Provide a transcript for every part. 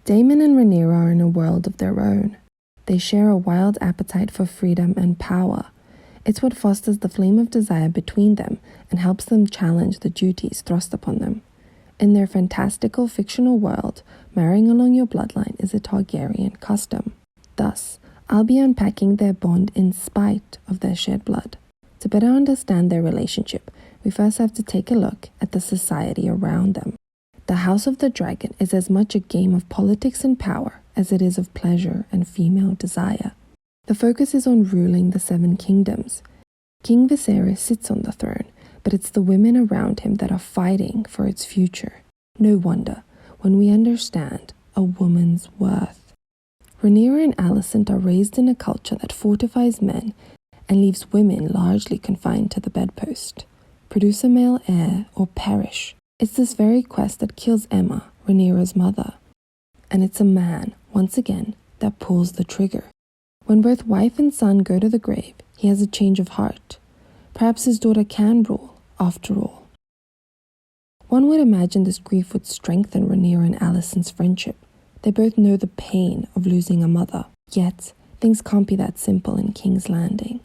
Daemon and Rhaenyra are in a world of their own. They share a wild appetite for freedom and power. It's what fosters the flame of desire between them and helps them challenge the duties thrust upon them. In their fantastical fictional world, marrying along your bloodline is a Targaryen custom. Thus, I'll be unpacking their bond in spite of their shed blood. To better understand their relationship, we first have to take a look at the society around them. The House of the Dragon is as much a game of politics and power as it is of pleasure and female desire. The focus is on ruling the 7 kingdoms. King Viserys sits on the throne, but it's the women around him that are fighting for its future. No wonder, when we understand a woman's worth. Rhaenyra and Alicent are raised in a culture that fortifies men and leaves women largely confined to the bedpost. Produce a male heir or perish. It's this very quest that kills Aemma, Rhaenyra's mother. And it's a man, once again, that pulls the trigger. When both wife and son go to the grave, he has a change of heart. Perhaps his daughter can rule, after all. One would imagine this grief would strengthen Rhaenyra and Alicent's friendship. They both know the pain of losing a mother. Yet, things can't be that simple in King's Landing.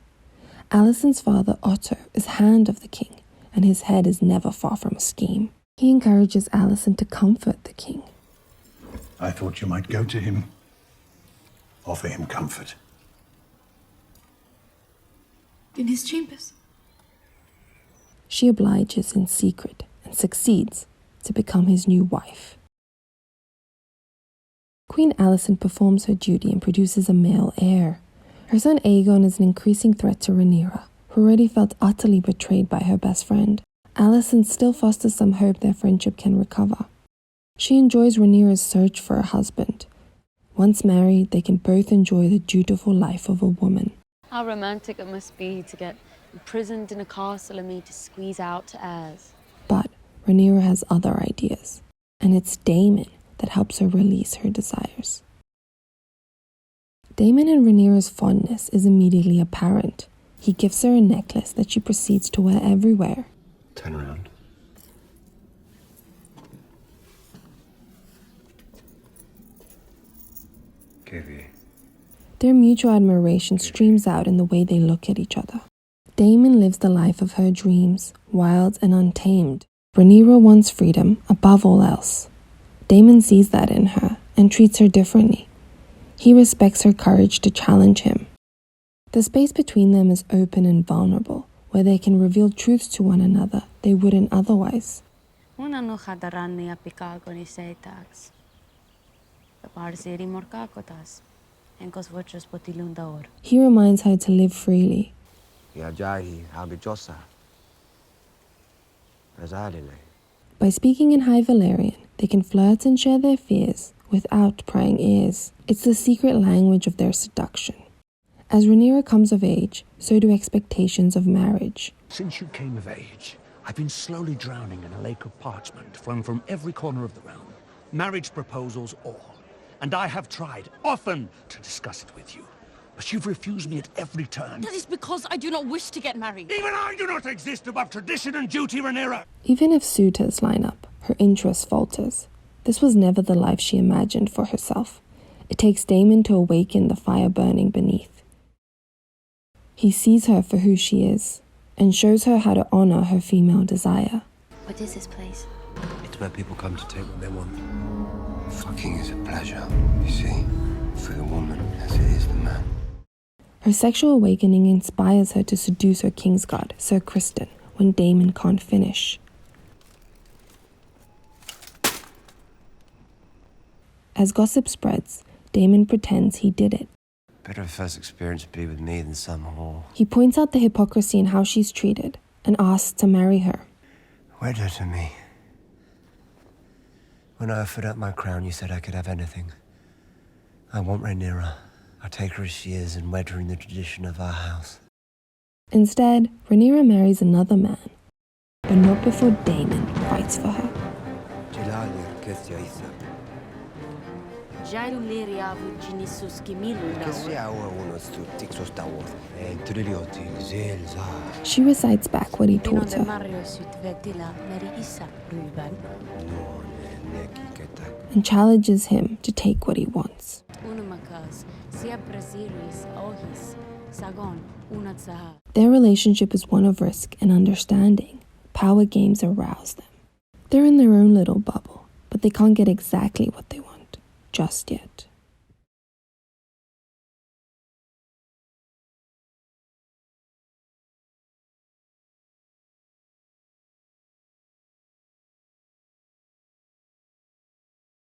Alicent's father, Otto, is Hand of the King, and his head is never far from a scheme. He encourages Alicent to comfort the king. I thought you might go to him, offer him comfort. In his chambers. She obliges in secret and succeeds to become his new wife. Queen Alicent performs her duty and produces a male heir. Her son Aegon is an increasing threat to Rhaenyra, who already felt utterly betrayed by her best friend. Alicent still fosters some hope their friendship can recover. She enjoys Rhaenyra's search for a husband. Once married, they can both enjoy the dutiful life of a woman. How romantic it must be to get imprisoned in a castle and made to squeeze out to heirs. But Rhaenyra has other ideas, and it's Daemon that helps her release her desires. Daemon and Rhaenyra's fondness is immediately apparent. He gives her a necklace that she proceeds to wear everywhere. Turn around. Carey. Their mutual admiration streams out in the way they look at each other. Daemon lives the life of her dreams, wild and untamed. Rhaenyra wants freedom above all else. Daemon sees that in her and treats her differently. He respects her courage to challenge him. The space between them is open and vulnerable, where they can reveal truths to one another they wouldn't otherwise. He reminds her to live freely. By speaking in High Valyrian, they can flirt and share their fears without prying ears. It's the secret language of their seduction. As Rhaenyra comes of age, so do expectations of marriage. Since you came of age, I've been slowly drowning in a lake of parchment flung from every corner of the realm. Marriage proposals all. And I have tried, often, to discuss it with you. But you've refused me at every turn. That is because I do not wish to get married. Even I do not exist above tradition and duty, Rhaenyra! Even if suitors line up, her interest falters. This was never the life she imagined for herself. It takes Daemon to awaken the fire burning beneath. He sees her for who she is, and shows her how to honor her female desire. What is this place? It's where people come to take what they want. Fucking is a pleasure, you see, for the woman as it is the man. Her sexual awakening inspires her to seduce her Kingsguard, Sir Criston, when Daemon can't finish. As gossip spreads, Daemon pretends he did it. Better a first experience be with me than some whore. He points out the hypocrisy in how she's treated and asks to marry her. Wed her to me. When I offered up my crown, you said I could have anything. I want Rhaenyra. I'll take her as she is and wed her in the tradition of our house. Instead, Rhaenyra marries another man, but not before Daemon fights for her. She recites back what he taught her. and challenges him to take what he wants. Their relationship is one of risk and understanding. Power games arouse them. They're in their own little bubble, but they can't get exactly what they want just yet.